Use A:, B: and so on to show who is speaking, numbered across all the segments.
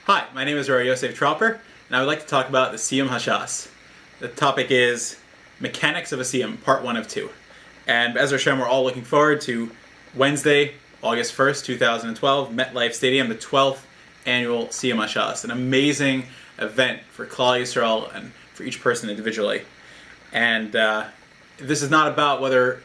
A: Hi, my name is Rabbi Yosef Tropper, and I would like to talk about the Siyum HaShas. The topic is Mechanics of a Siyum, Part 1 of 2. And Be'ez Hashem, we're all looking forward to Wednesday, August 1st, 2012, MetLife Stadium, the 12th annual Siyum HaShas, an amazing event for Klal Yisrael and for each person individually. And this is not about whether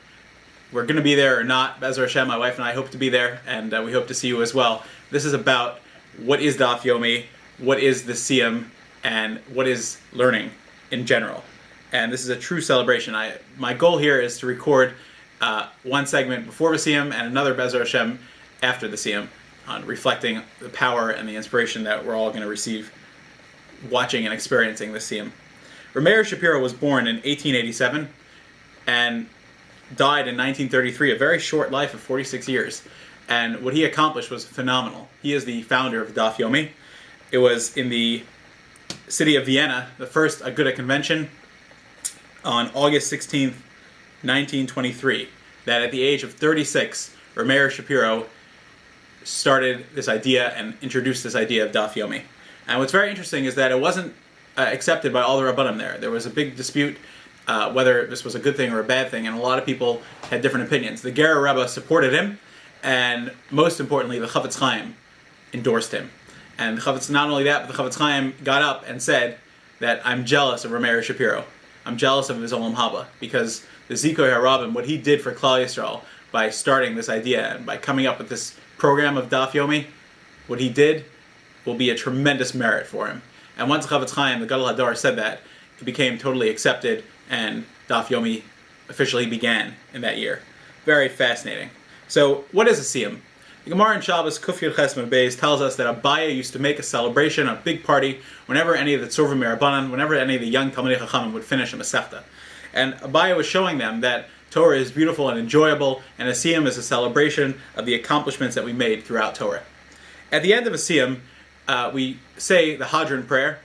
A: we're going to be there or not. Be'ez Hashem, my wife and I hope to be there, and we hope to see you as well. This is about what is Daf Yomi, what is the Siyum, and what is learning in general. And this is a true celebration. My goal here is to record one segment before the Siyum and another Be'ez Hashem after the Siyum, on reflecting the power and the inspiration that we're all going to receive watching and experiencing the Siyum. Rabbi Shapiro was born in 1887 and died in 1933, a very short life of 46 years. And what he accomplished was phenomenal. He is the founder of Daf Yomi. It was in the city of Vienna, the first Aguda convention, on August 16th, 1923, that at the age of 36, Rabbi Shapiro started this idea and introduced this idea of Daf Yomi. And what's very interesting is that it wasn't accepted by all the Rabbanim there. There was a big dispute whether this was a good thing or a bad thing, and a lot of people had different opinions. The Ger Rebbe supported him, and most importantly, the Chafetz Chaim endorsed him. And not only that, but the Chafetz Chaim got up and said that I'm jealous of Rabbi Shapiro. I'm jealous of his Olam Haba, because the Zikoy HaRabim, what he did for Klal Yisrael by starting this idea and by coming up with this program of Daf Yomi, what he did will be a tremendous merit for him. And once Chafetz Chaim, the Gadol Hador, said that, it became totally accepted, and Daf Yomi officially began in that year. Very fascinating. So, what is a Siyum? The Gemara in Shabbos, Kuf Yud Ches Mem Beis, tells us that Abaye used to make a celebration, a big party, whenever any of the Tzorvim Merabanan, whenever any of the young Talmidei Chachamim would finish a Masechta. And Abaye was showing them that Torah is beautiful and enjoyable, and a Siyum is a celebration of the accomplishments that we made throughout Torah. At the end of a Siyum, we say the Hadran prayer,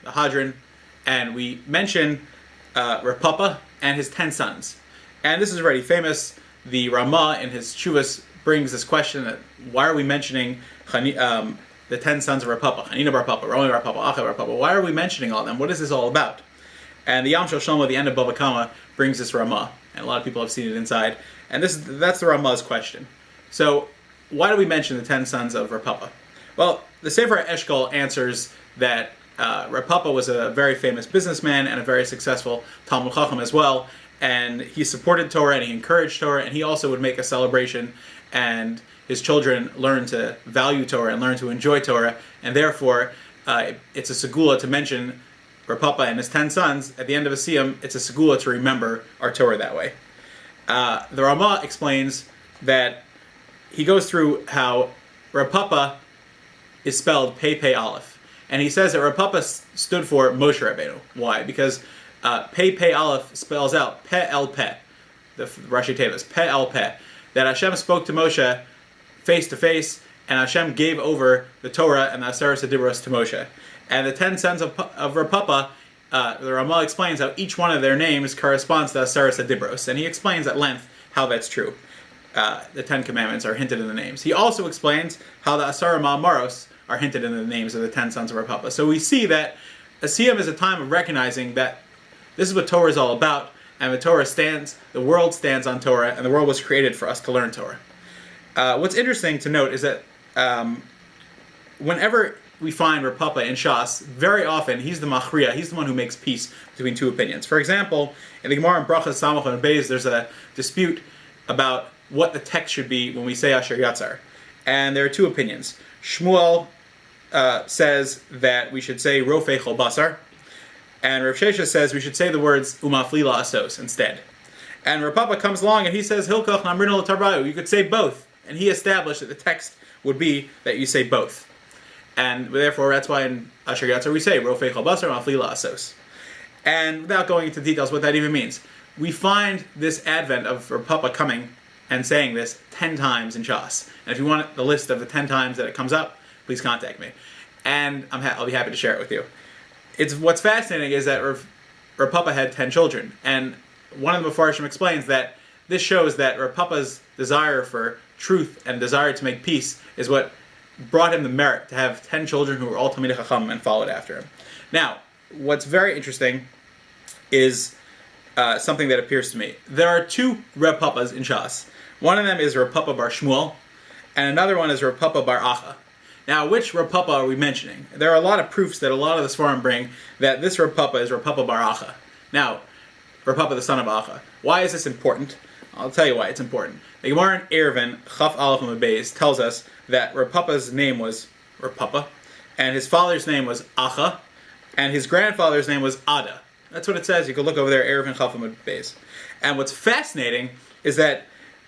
A: and we mention Rav Papa and his 10 sons. And this is already famous. The Ramah in his Shuvas brings this question that why are we mentioning the 10 sons of Rav Papa, Hanina Bar Papa, Rami Bar Papa, Acha Bar Papa? Why are we mentioning all of them? What is this all about? And the Yam Shel Shlomo at the end of Bava Kama brings this Ramah, and a lot of people have seen it inside. And that's the Ramah's question. So why do we mention the 10 sons of Rav Papa? Well, the Sefer Eshkol answers that Rav Papa was a very famous businessman and a very successful Talmud Chacham as well, and he supported Torah and he encouraged Torah, and he also would make a celebration, and his children learned to value Torah and learn to enjoy Torah, and therefore it's a segula to mention Rav Papa and his 10 sons at the end of a Siyum. It's a segula to remember our Torah that way. The Ramah explains that he goes through how Rav Papa is spelled Pei Aleph. And he says that Rav Papa stood for Moshe Rabbeinu. Why? Because Pei Aleph spells out Pe El Pe, the Rashi Tevis, Pe El Pe, that Hashem spoke to Moshe face to face, and Hashem gave over the Torah and the Aseres HaDibros to Moshe. And the 10 sons of Rav Papa, the Ramah explains how each one of their names corresponds to Aseres HaDibros, and he explains at length how that's true. The 10 commandments are hinted in the names. He also explains how the Asara Ma'amaros are hinted in the names of the 10 sons of Rav Papa. So we see that a Siyum is a time of recognizing that this is what Torah is all about, and the world stands on Torah, and the world was created for us to learn Torah. What's interesting to note is that whenever we find Rav Papa in Shas, very often he's the Machriya, he's the one who makes peace between two opinions. For example, in the Gemara in Brachas Samach and Beis, there's a dispute about what the text should be when we say Asher Yatzar. And there are two opinions. Shmuel says that we should say Rofei Chol Basar, and Rav Shesha says we should say the words Umaflila Asos instead. And Rav Papa comes along and he says Hilkach Namrinol Tarbayu, you could say both, and he established that the text would be that you say both. And therefore that's why in Asher Yatzar we say Rofei Chol Basar, Umaflila Asos. And without going into details what that even means, we find this advent of Rav Papa coming and saying this 10 times in Shas. And if you want the list of the 10 times that it comes up, please contact me. And I'll be happy to share it with you. What's fascinating is that Rav Papa had 10 children. And one of the Mefarshim explains that this shows that Rav Papa's desire for truth and desire to make peace is what brought him the merit to have 10 children who were all Talmidei Chacham and followed after him. Now, what's very interesting is something that appears to me. There are two Reb Papas in Shas. One of them is Reb Papa bar Shmuel, and another one is Reb Papa bar Acha. Now, which Reb Papa are we mentioning? There are a lot of proofs that a lot of the Sfarim bring that this Reb Papa is Reb Papa bar Acha. Now, Reb Papa, the son of Acha. Why is this important? I'll tell you why it's important. The Gemara in Eruvin, Chaf Aleph Amud Beis, tells us that Reb Papa's name was Reb Papa, and his father's name was Acha, and his grandfather's name was Ada. That's what it says. You can look over there, Eruvin Chaf Amud Beis. And what's fascinating is that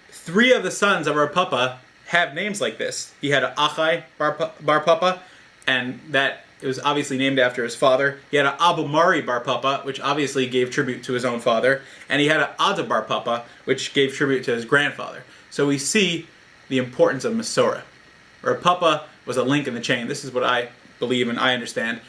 A: 3 of the sons of Reb Papa have names like this. He had an Achai bar Papa, and that it was obviously named after his father. He had an Abu Mari bar Papa, which obviously gave tribute to his own father. And he had an Ada bar Papa, which gave tribute to his grandfather. So we see the importance of Masorah. Reb Papa was a link in the chain. This is what I believe and I understand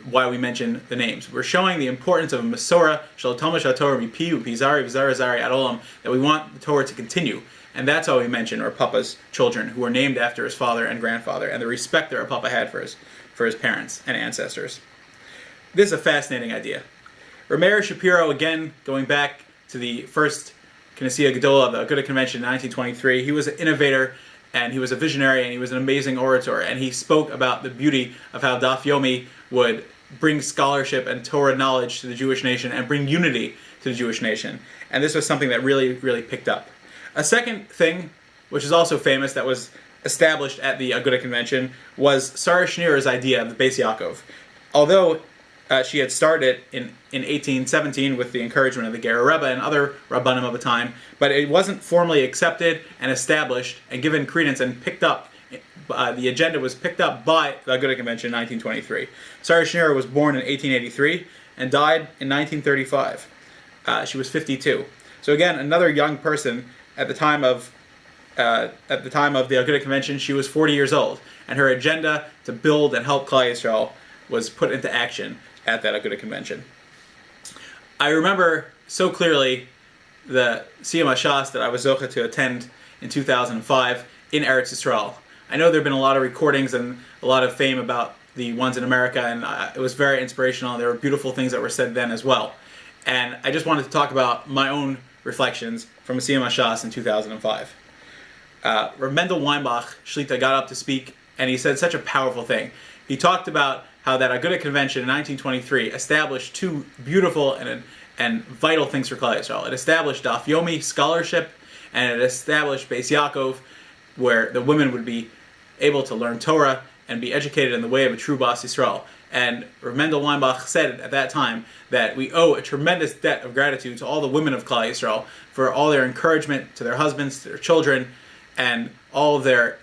A: why we mention the names. We're showing the importance of a Masorah, Shel Talmud Shel Torah Mipiu, Pizari, Vizara, Zari, Ad Olam, that we want the Torah to continue. And that's how we mention Reb Papa's children, who were named after his father and grandfather, and the respect that Reb Papa had for his parents and ancestors. This is a fascinating idea. Rameir Shapiro, again, going back to the first Knessia Gedola of the Agudah Convention in 1923, he was an innovator, and he was a visionary, and he was an amazing orator, and he spoke about the beauty of how Daf Yomi would bring scholarship and Torah knowledge to the Jewish nation and bring unity to the Jewish nation. And this was something that really, really picked up. A second thing, which is also famous, that was established at the Agudah Convention, was Sarah Schneer's idea of the Beis Yaakov. Although she had started in 1817 with the encouragement of the Ger Rebbe and other Rabbanim of the time, but it wasn't formally accepted and established and given credence and picked up. The agenda was picked up by the Agudah Convention in 1923. Sarah Schneer was born in 1883 and died in 1935. She was 52. So again, another young person. At the time of the Agudah Convention, she was 40 years old, and her agenda to build and help Klal Yisrael was put into action at that Agudah Convention. I remember so clearly the Siyum HaShas that I was zocheh to attend in 2005 in Eretz Yisrael. I know there have been a lot of recordings and a lot of fame about the ones in America, and it was very inspirational. There were beautiful things that were said then as well. And I just wanted to talk about my own reflections from a Siyum HaShas in 2005. Rav Mendel Weinbach, Shlita, got up to speak, and he said such a powerful thing. He talked about how that Agudah Convention in 1923 established 2 beautiful and vital things for Klal Yisrael. It established Daf Yomi scholarship, and it established Beis Yaakov, where the women would be able to learn Torah and be educated in the way of a true Bas Yisrael. And Rav Mendel Weinbach said at that time that we owe a tremendous debt of gratitude to all the women of Klal Yisrael for all their encouragement to their husbands, to their children, and all of their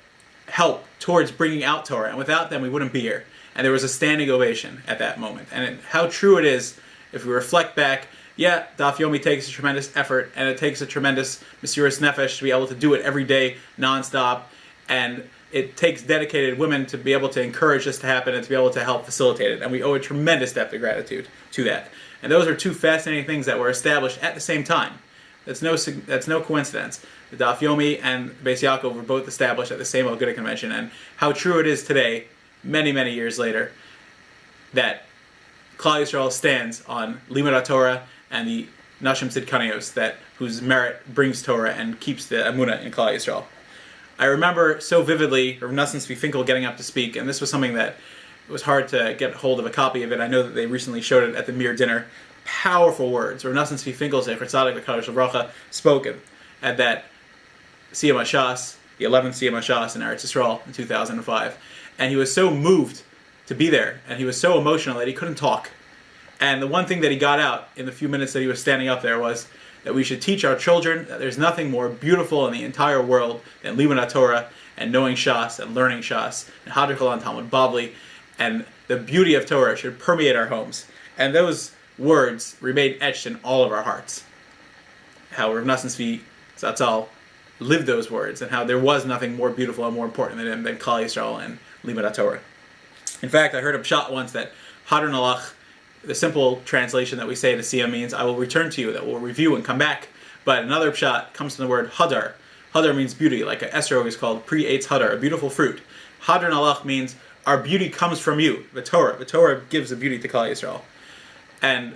A: help towards bringing out Torah. And without them, we wouldn't be here. And there was a standing ovation at that moment. And how true it is, if we reflect back, yeah, Daf Yomi takes a tremendous effort, and it takes a tremendous Mesiras Nefesh to be able to do it every day, nonstop, and it takes dedicated women to be able to encourage this to happen and to be able to help facilitate it. And we owe a tremendous debt of gratitude to that. And those are 2 fascinating things that were established at the same time. That's no coincidence. The Daf Yomi and Beis Yaakov were both established at the same Agudah Convention. And how true it is today, many, many years later, that Klal Yisrael stands on Limud Torah and the Nashim Tzidkanios, whose merit brings Torah and keeps the Emunah in Klal Yisrael. I remember so vividly Rav Nosson Tzvi Finkel getting up to speak, and this was something that it was hard to get hold of a copy of it. I know that they recently showed it at the Mir dinner. Powerful words. Rav Nosson Tzvi Finkel, Zecher Tzadik V'Kadosh Livracha, spoke at that Siyum HaShas, the 11th Siyum HaShas in Eretz Yisrael in 2005. And he was so moved to be there, and he was so emotional that he couldn't talk. And the one thing that he got out in the few minutes that he was standing up there was that we should teach our children that there's nothing more beautiful in the entire world than Limud Torah and knowing Shas and learning Shas and Hadrichal and Talmud Bavli, and the beauty of Torah should permeate our homes. And those words remain etched in all of our hearts. How Rav Nosson Tzvi Zatzal lived those words, and how there was nothing more beautiful and more important than Klal Yisrael and Limud Torah. In fact, I heard a pshat once that Hadar Nalach, the simple translation that we say to Siyum, means I will return to you, that will review and come back. But another pshat comes from the word hadar. Hadar means beauty, like an esrog is called pre-eitz hadar, a beautiful fruit. Hadran alach means our beauty comes from you, the Torah. The Torah gives the beauty to Klal Yisrael. And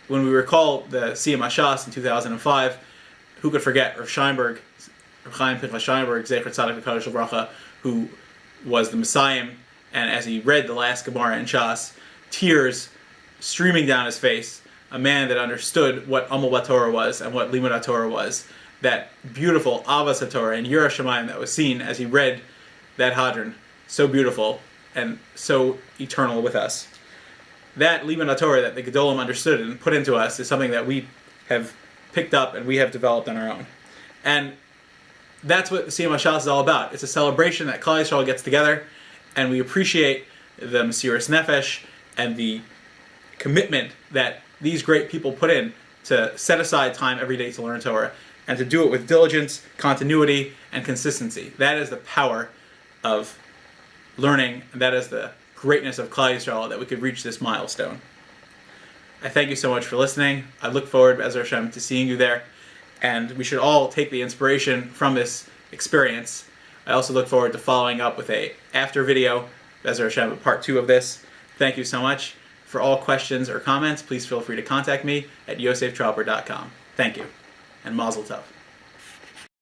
A: when we recall the Siyum HaShas in 2005, who could forget Rav Scheinberg, Rav Chaim Pinchas Scheinberg, Zecher Tzadik V'Kadosh Livracha, who was the Messiah, and as he read the last Gemara in Shas, tears streaming down his face, a man that understood what Amal Torah was and what Limud Torah was, that beautiful Avas HaTorah and Yirah Shamayim that was seen as he read that Hadran, so beautiful and so eternal with us. That Limud Torah that the Gedolim understood and put into us is something that we have picked up and we have developed on our own. And that's what the Siyum HaShas is all about. It's a celebration that Klal Yisrael gets together, and we appreciate the Mesiras Nefesh and the commitment that these great people put in to set aside time every day to learn Torah, and to do it with diligence, continuity, and consistency. That is the power of learning, and that is the greatness of Klal Yisrael, that we could reach this milestone. I thank you so much for listening. I look forward, Be'ezer Hashem, to seeing you there, and we should all take the inspiration from this experience. I also look forward to following up with a after video, Be'ezer Hashem, part 2 of this. Thank you so much. For all questions or comments, please feel free to contact me at yoseftropper.com. Thank you, and Mazel Tov.